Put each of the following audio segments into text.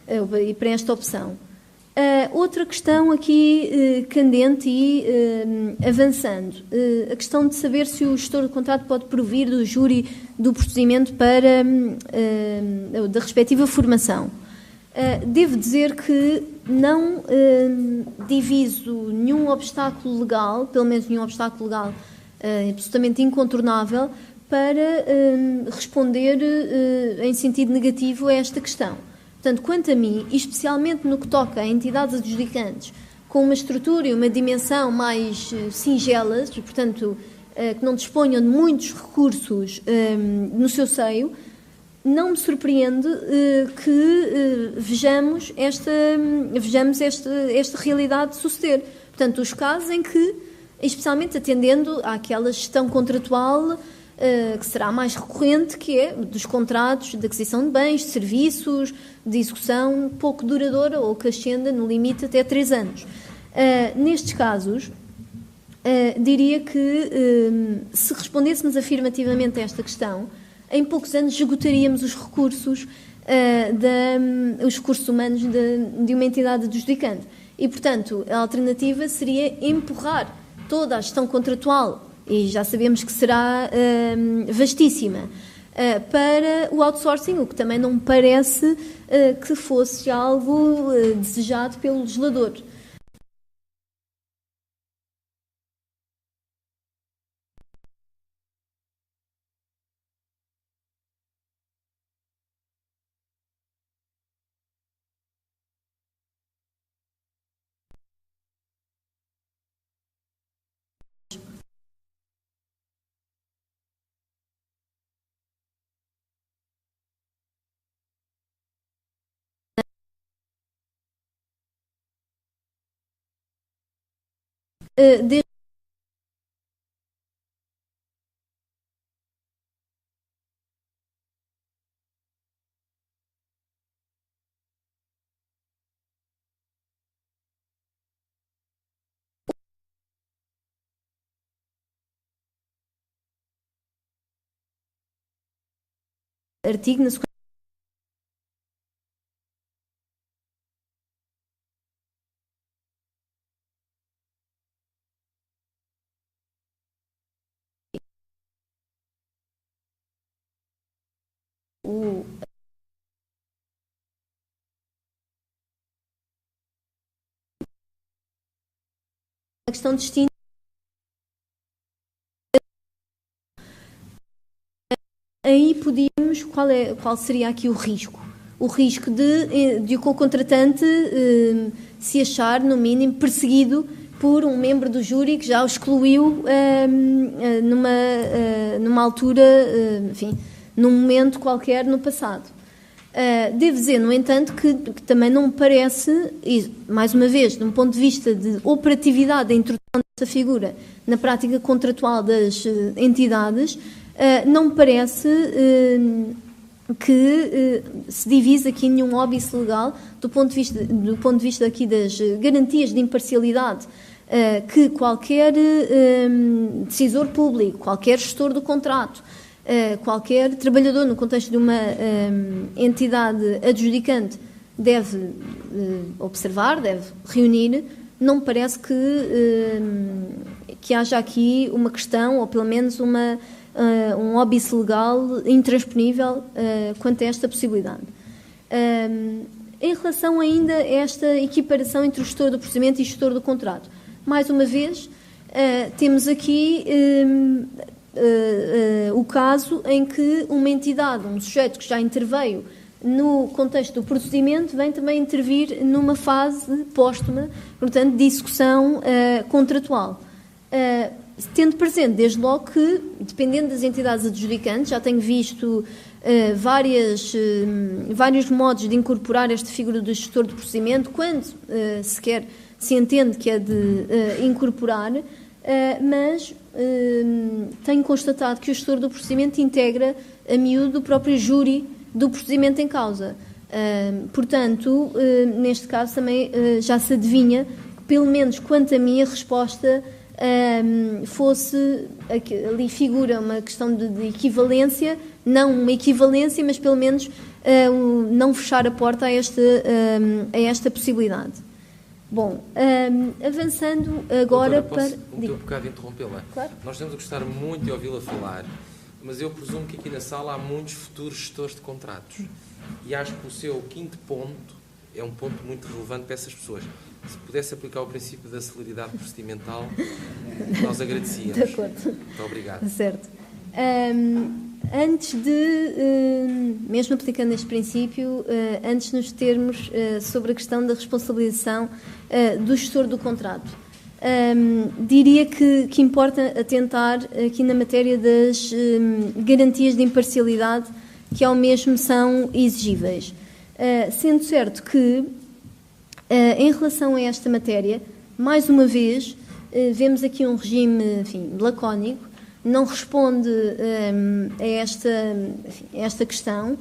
e para esta opção. Outra questão aqui candente e avançando, a questão de saber se o gestor de contrato pode provir do júri do procedimento para da respectiva formação. Devo dizer que não diviso nenhum obstáculo legal, pelo menos nenhum obstáculo legal absolutamente incontornável, para responder em sentido negativo a esta questão. Portanto, quanto a mim, e especialmente no que toca a entidades adjudicantes com uma estrutura e uma dimensão mais singelas, e, portanto, que não disponham de muitos recursos no seu seio, não me surpreende que vejamos esta realidade suceder. Portanto, os casos em que, especialmente atendendo àquela gestão contratual que será mais recorrente, que é dos contratos de aquisição de bens, de serviços, de execução pouco duradoura ou que ascenda no limite até 3 anos. Nestes casos, diria que se respondêssemos afirmativamente a esta questão, em poucos anos esgotaríamos os recursos, os recursos humanos de uma entidade adjudicante. E, portanto, a alternativa seria empurrar toda a gestão contratual, e já sabemos que será vastíssima, para o outsourcing, o que também não me parece que fosse algo desejado pelo legislador. Artigo na sequência. A questão distinta. Aí podíamos, qual seria aqui o risco? O risco de o contratante se achar, no mínimo, perseguido por um membro do júri que já o excluiu numa altura, enfim, num momento qualquer no passado. Devo dizer, no entanto, que também não me parece, e, mais uma vez, de um ponto de vista de operatividade da introdução desta figura na prática contratual das entidades, não me parece que se divise aqui nenhum óbice legal do ponto de vista aqui das garantias de imparcialidade que qualquer decisor público, qualquer gestor do contrato, qualquer trabalhador no contexto de uma entidade adjudicante deve observar, deve reunir. Não me parece que haja aqui uma questão, ou pelo menos um óbice legal intransponível quanto a esta possibilidade. Em relação ainda a esta equiparação entre o gestor do procedimento e o gestor do contrato, mais uma vez, temos aqui o caso em que uma entidade, um sujeito que já interveio no contexto do procedimento, vem também intervir numa fase póstuma, portanto, de execução contratual. Tendo presente, desde logo, que, dependendo das entidades adjudicantes, já tenho visto vários modos de incorporar esta figura do gestor do procedimento, quando sequer se entende que é de incorporar, mas tenho constatado que o gestor do procedimento integra a miúdo o próprio júri do procedimento em causa. Portanto, neste caso também já se adivinha que, pelo menos quanto a mim, a resposta fosse, ali figura uma questão de equivalência, não uma equivalência, mas pelo menos não fechar a porta a esta possibilidade. Bom, avançando agora para... Um bocado de interrompê-la. Claro. Nós estamos a gostar muito de ouvi-la falar, mas eu presumo que aqui na sala há muitos futuros gestores de contratos. E acho que o seu quinto ponto é um ponto muito relevante para essas pessoas. Se pudesse aplicar o princípio da celeridade procedimental, nós agradecíamos. De acordo. Muito obrigado. Certo. Antes de, mesmo aplicando este princípio, antes de nos termos sobre a questão da responsabilização do gestor do contrato, diria que importa atentar aqui na matéria das garantias de imparcialidade que ao mesmo são exigíveis. Sendo certo que, em relação a esta matéria, mais uma vez, vemos aqui um regime, enfim, lacónico, não responde a esta questão.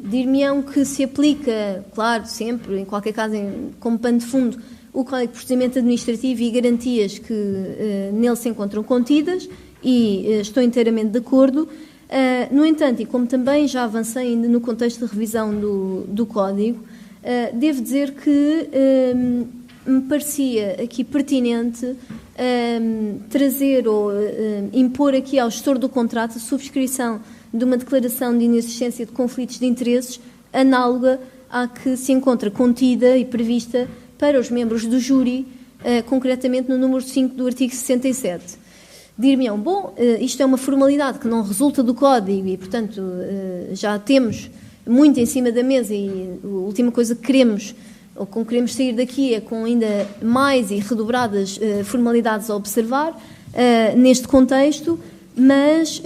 Dir-me-ão que se aplica, claro, sempre, em qualquer caso, como pano de fundo, o Código de Procedimento Administrativo e garantias que nele se encontram contidas, e estou inteiramente de acordo. No entanto, e como também já avancei ainda no contexto de revisão do Código, devo dizer que me parecia aqui pertinente trazer ou impor aqui ao gestor do contrato a subscrição de uma declaração de inexistência de conflitos de interesses análoga à que se encontra contida e prevista para os membros do júri, concretamente no número 5 do artigo 67. Dir-me-ão, bom, isto é uma formalidade que não resulta do Código e, portanto, já temos muito em cima da mesa e a última coisa que queremos, ou como queremos sair daqui, é com ainda mais e redobradas formalidades a observar neste contexto, mas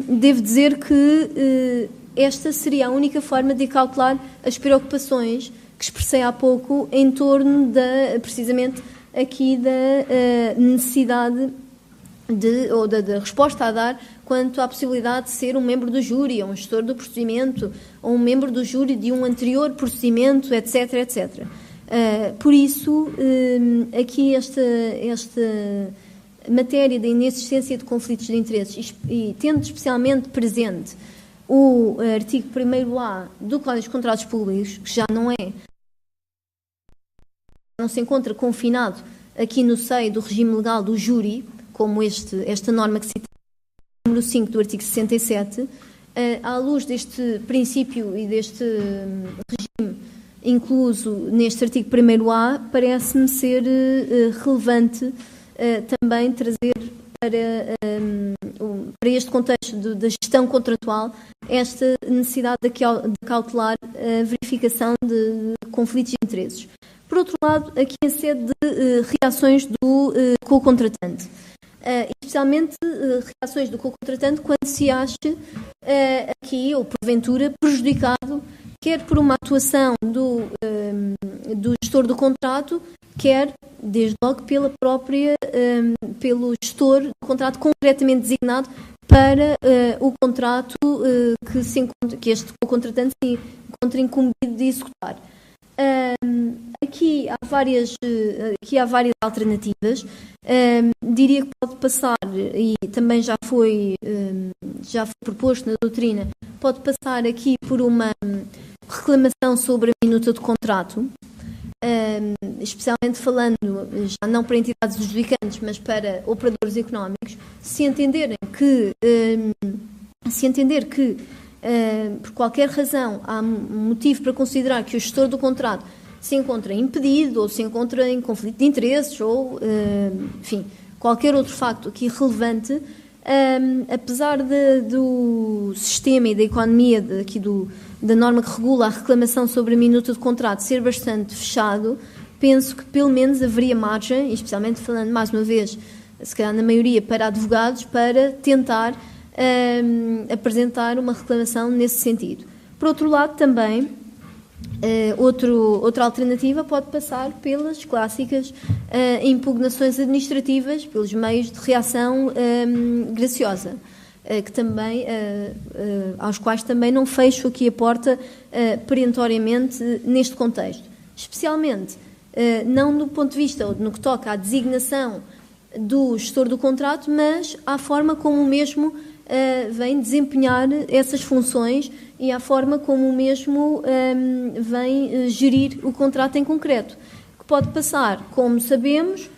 devo dizer que esta seria a única forma de calcular as preocupações que expressei há pouco em torno precisamente aqui da necessidade ou da resposta a dar quanto à possibilidade de ser um membro do júri, ou um gestor do procedimento, ou um membro do júri de um anterior procedimento, etc, etc. Por isso, aqui esta matéria da inexistência de conflitos de interesses, e tendo especialmente presente o artigo 1º-A do Código dos Contratos Públicos, que já não se encontra confinado aqui no seio do regime legal do júri, como esta norma que cita no número 5 do artigo 67, à luz deste princípio e deste regime incluso neste artigo 1º-A, parece-me ser relevante também trazer para este contexto da gestão contratual esta necessidade de cautelar a verificação de conflitos de interesses. Por outro lado, aqui a sede de reações do co-contratante. Especialmente reações do co-contratante quando se acha aqui, ou porventura, prejudicado, quer por uma atuação do gestor do contrato, quer, desde logo, pelo gestor do contrato concretamente designado para o contrato que este co-contratante se encontra incumbido de executar. Aqui há várias alternativas. Diria que pode passar, e também já foi proposto na doutrina, pode passar aqui por uma reclamação sobre a minuta de contrato, especialmente falando, já não para entidades adjudicantes, mas para operadores económicos, se entender que por qualquer razão há motivo para considerar que o gestor do contrato se encontra impedido ou se encontra em conflito de interesses ou, enfim, qualquer outro facto aqui relevante, apesar do sistema e da economia da norma que regula a reclamação sobre a minuta de contrato ser bastante fechado, penso que pelo menos haveria margem, especialmente falando mais uma vez, se calhar na maioria para advogados, para tentar apresentar uma reclamação nesse sentido. Por outro lado, também, outra alternativa pode passar pelas clássicas impugnações administrativas, pelos meios de reação graciosa, que também, aos quais também não fecho aqui a porta perentoriamente neste contexto. Especialmente, não do ponto de vista, ou no que toca à designação do gestor do contrato, mas à forma como o mesmo vem desempenhar essas funções e à forma como o mesmo vem gerir o contrato em concreto, que pode passar, como sabemos,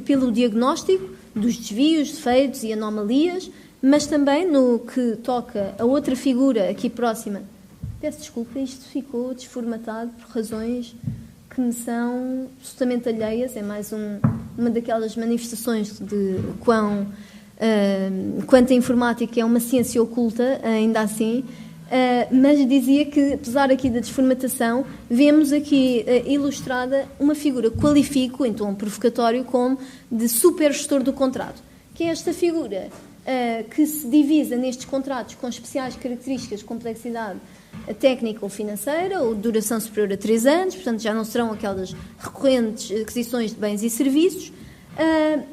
pelo diagnóstico dos desvios, defeitos e anomalias, mas também no que toca a outra figura aqui próxima. Peço desculpa, isto ficou desformatado por razões que me são absolutamente alheias. É mais uma daquelas manifestações de quanto a informática é uma ciência oculta, ainda assim. Mas dizia que, apesar aqui da desformatação, vemos aqui ilustrada uma figura que qualifico, em tom provocatório, como de supergestor do contrato, que é esta figura que se divisa nestes contratos com especiais características de complexidade técnica ou financeira, ou de duração superior a 3 anos, portanto já não serão aquelas recorrentes aquisições de bens e serviços,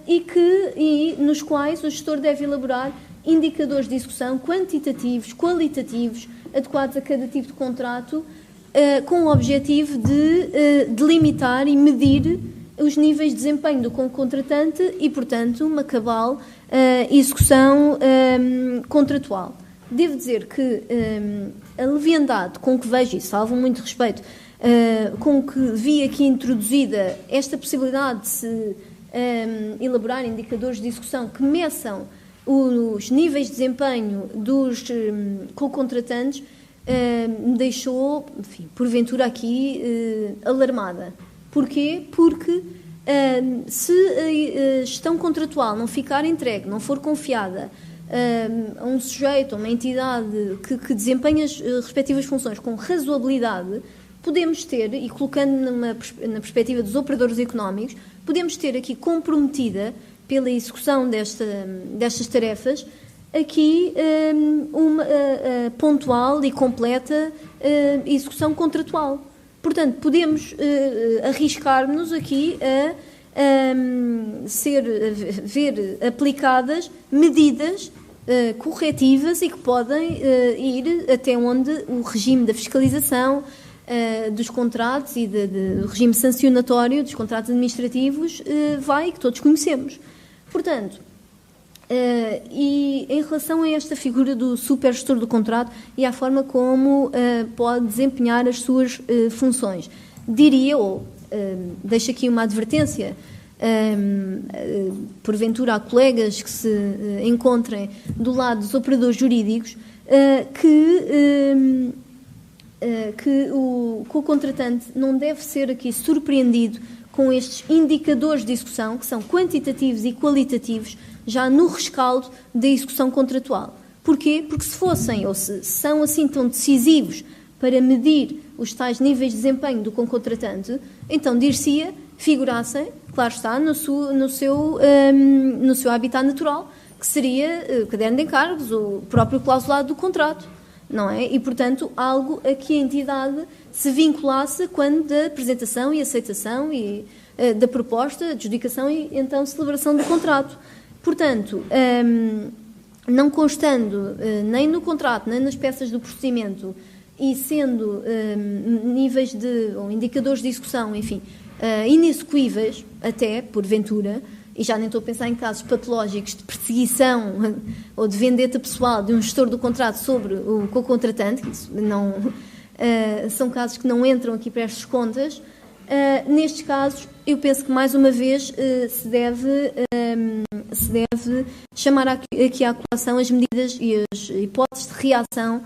e nos quais o gestor deve elaborar indicadores de execução quantitativos, qualitativos, adequados a cada tipo de contrato, com o objetivo de delimitar e medir os níveis de desempenho do contratante e, portanto, uma cabal execução contratual. Devo dizer que a leviandade com que vejo, e salvo muito respeito, com que vi aqui introduzida esta possibilidade de se elaborar indicadores de execução que meçam os níveis de desempenho dos co-contratantes, me deixou, enfim, porventura aqui alarmada. Porquê? Porque se a gestão contratual não ficar entregue, não for confiada a um sujeito, a uma entidade que desempenha as respectivas funções com razoabilidade, podemos ter, e colocando na perspectiva dos operadores económicos, podemos ter aqui comprometida, pela execução destas tarefas, aqui uma pontual e completa execução contratual. Portanto, podemos arriscar-nos aqui a ver aplicadas medidas corretivas e que podem ir até onde o regime da fiscalização dos contratos e do regime sancionatório dos contratos administrativos vai, que todos conhecemos. Portanto, e em relação a esta figura do supergestor do contrato e à forma como pode desempenhar as suas funções, diria, ou deixo aqui uma advertência, porventura há colegas que se encontrem do lado dos operadores jurídicos, que o contratante não deve ser aqui surpreendido com estes indicadores de execução, que são quantitativos e qualitativos, já no rescaldo da execução contratual. Porquê? Porque se fossem, ou se são assim tão decisivos para medir os tais níveis de desempenho do contratante, então dir-se-ia, figurassem, claro está, no seu habitat natural, que seria o caderno de encargos, o próprio clausulado do contrato, não é? E, portanto, algo a que a entidade se vinculasse quando da apresentação e aceitação e da proposta, adjudicação e, então, celebração do contrato. Portanto, não constando nem no contrato, nem nas peças do procedimento e sendo níveis ou indicadores de execução, enfim, inexecuíveis, até, porventura, e já nem estou a pensar em casos patológicos de perseguição ou de vendetta pessoal de um gestor do contrato sobre o co-contratante, que isso não, são casos que não entram aqui para estas contas. Nestes casos, eu penso que, mais uma vez, se deve chamar aqui à colação as medidas e as hipóteses de reação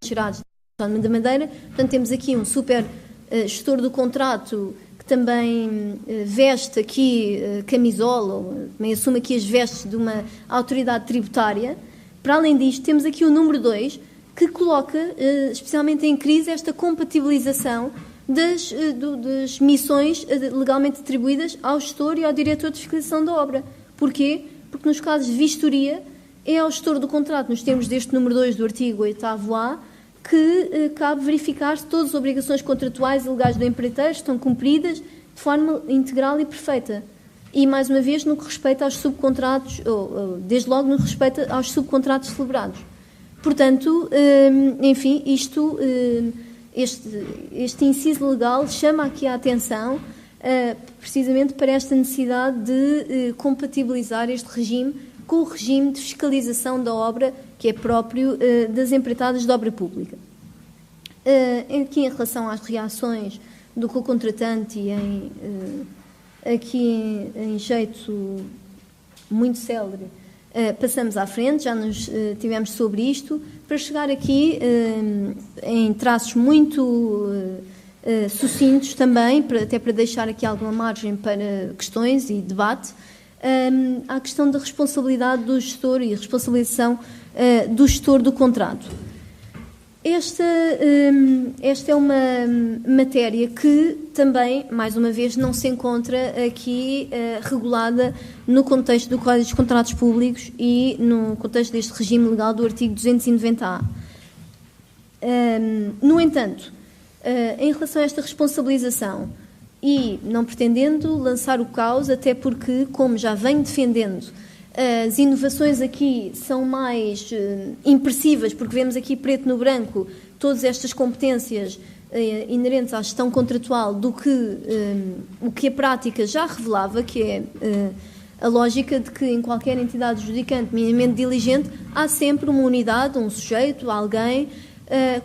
gerados da Autónoma da Madeira. Portanto, temos aqui um super gestor do contrato que também veste aqui camisola, ou também assume aqui as vestes de uma autoridade tributária. Para além disto, temos aqui o número 2, que coloca especialmente em crise esta compatibilização das missões legalmente atribuídas ao gestor e ao diretor de fiscalização da obra. Porquê? Porque nos casos de vistoria é ao gestor do contrato, nos termos deste número 2 do artigo 8º-A, que cabe verificar se todas as obrigações contratuais e legais do empreiteiro estão cumpridas de forma integral e perfeita. E, mais uma vez, no que respeita aos subcontratos, ou desde logo no que respeita aos subcontratos celebrados. Portanto, enfim, este inciso legal chama aqui a atenção precisamente para esta necessidade de compatibilizar este regime com o regime de fiscalização da obra que é próprio das empreitadas de obra pública. Aqui em relação às reações do co-contratante e aqui em jeito muito célere, passamos à frente, já nos tivemos sobre isto, para chegar aqui em traços muito sucintos também, até para deixar aqui alguma margem para questões e debate, à questão da responsabilidade do gestor e a responsabilização do gestor do contrato. Esta é uma matéria que também, mais uma vez, não se encontra aqui regulada no contexto do Código dos Contratos Públicos e no contexto deste regime legal do artigo 290-A. No entanto, em relação a esta responsabilização, e não pretendendo lançar o caos, até porque, como já venho defendendo, as inovações aqui são mais impressivas, porque vemos aqui preto no branco todas estas competências inerentes à gestão contratual do que o que a prática já revelava, que é a lógica de que em qualquer entidade adjudicante minimamente diligente há sempre uma unidade, um sujeito, alguém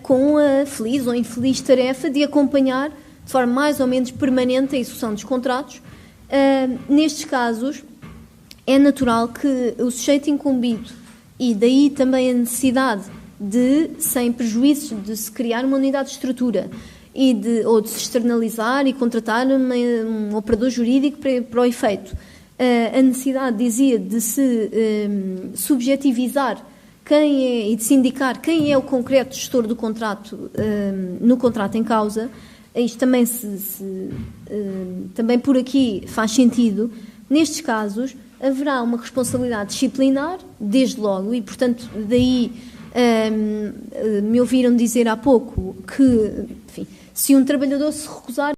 com a feliz ou infeliz tarefa de acompanhar de forma mais ou menos permanente a execução dos contratos. Nestes casos, é natural que o sujeito incumbido, e daí também a necessidade de, sem prejuízo de se criar uma unidade de estrutura ou de se externalizar e contratar um operador jurídico para o efeito, a necessidade, dizia, de se subjetivizar quem é e de se indicar quem é o concreto gestor do contrato no contrato em causa. Isto também, também por aqui faz sentido. Nestes casos, haverá uma responsabilidade disciplinar, desde logo, e, portanto, daí me ouviram dizer há pouco que, enfim, se um trabalhador se recusar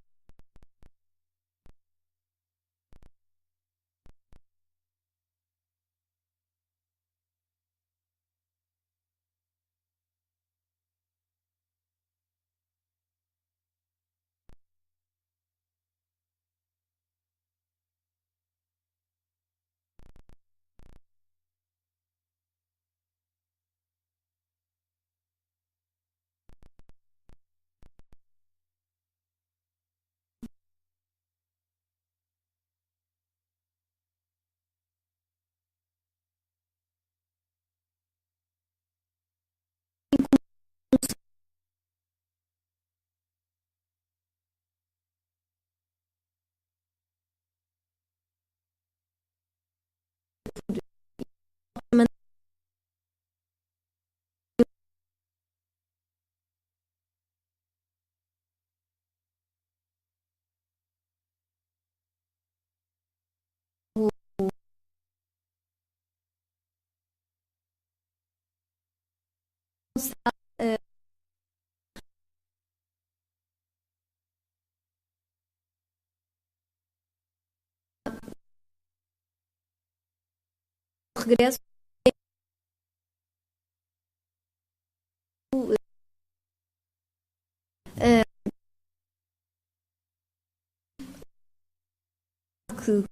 regresso que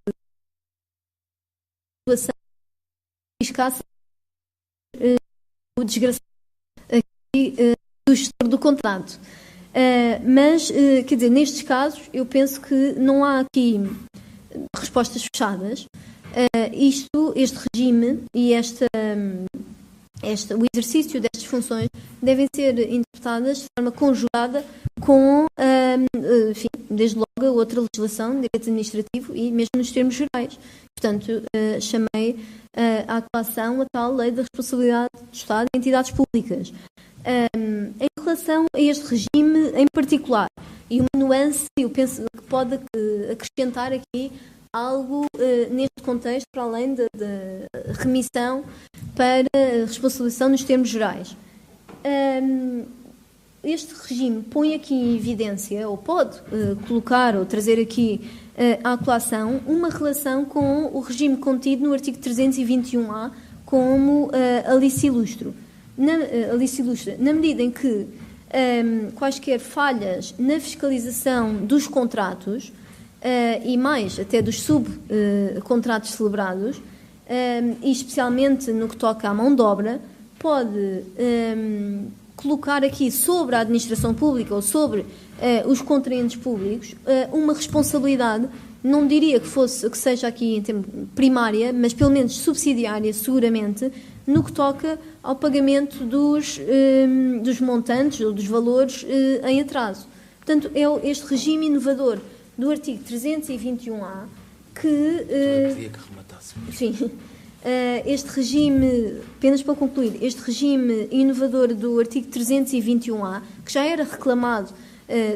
a situação escassa o desgraçado aqui do gestor do contrato. Mas, quer dizer, nestes casos, eu penso que não há aqui respostas fechadas. Este regime e o exercício destas funções devem ser interpretadas de forma conjugada com, enfim, desde logo, a outra legislação, direito administrativo e mesmo nos termos gerais. Portanto, chamei à colação a tal lei da responsabilidade do Estado e entidades públicas. Em relação a este regime em particular, e uma nuance, eu penso que pode acrescentar aqui algo neste contexto, para além da remissão para a responsabilização nos termos gerais. Este regime põe aqui em evidência, ou pode colocar ou trazer aqui à colação, uma relação com o regime contido no artigo 321-A como alice ilustro. Na medida em que quaisquer falhas na fiscalização dos contratos e mais até dos subcontratos celebrados, e especialmente no que toca à mão de obra, pode colocar aqui sobre a administração pública ou sobre os contraentes públicos uma responsabilidade, não diria que seja aqui em termos primária, mas pelo menos subsidiária, seguramente, no que toca ao pagamento dos montantes ou dos valores em atraso. Portanto, é este regime inovador do artigo 321-A que... Eu queria que rematasse. Sim. Este regime, apenas para concluir, este regime inovador do artigo 321-A, que já era reclamado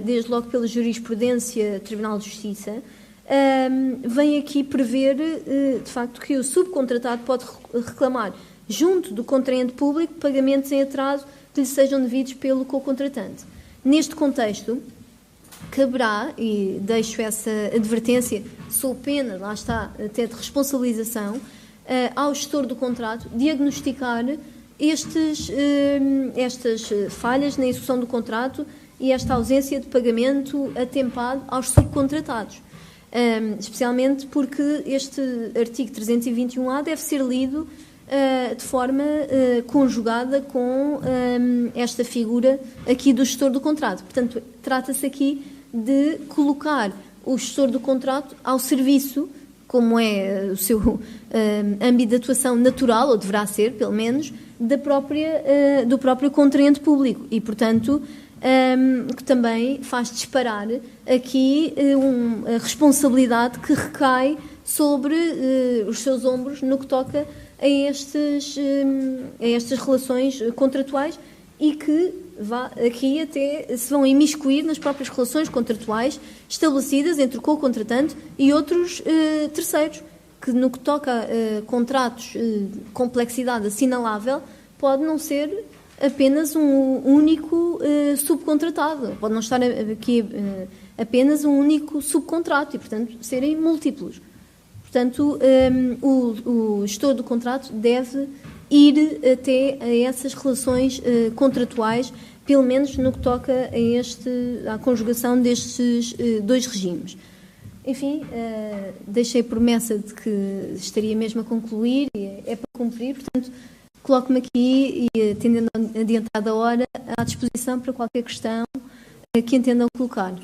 desde logo pela jurisprudência do Tribunal de Justiça, vem aqui prever, de facto, que o subcontratado pode reclamar, junto do contraente público, pagamentos em atraso que lhe sejam devidos pelo co-contratante. Neste contexto, caberá, e deixo essa advertência, sob pena, lá está, até de responsabilização, ao gestor do contrato diagnosticar estas falhas na execução do contrato e esta ausência de pagamento atempado aos subcontratados. Especialmente porque este artigo 321-A deve ser lido de forma conjugada com esta figura aqui do gestor do contrato. Portanto, trata-se aqui de colocar o gestor do contrato ao serviço, como é o seu âmbito de atuação natural, ou deverá ser, pelo menos, do próprio contraente público. E, portanto, que também faz disparar aqui a responsabilidade que recai sobre os seus ombros no que toca a estas relações contratuais e que aqui até se vão imiscuir nas próprias relações contratuais estabelecidas entre o co-contratante e outros terceiros, que no que toca a contratos de complexidade assinalável pode não ser apenas um único subcontratado, pode não estar aqui apenas um único subcontrato e, portanto, serem múltiplos. Portanto, o gestor do contrato deve ir até a essas relações contratuais, pelo menos no que toca à conjugação destes dois regimes. Enfim, deixei promessa de que estaria mesmo a concluir, e é para cumprir, portanto, coloco-me aqui e, tendo adiantado a hora, à disposição para qualquer questão que entendam colocar.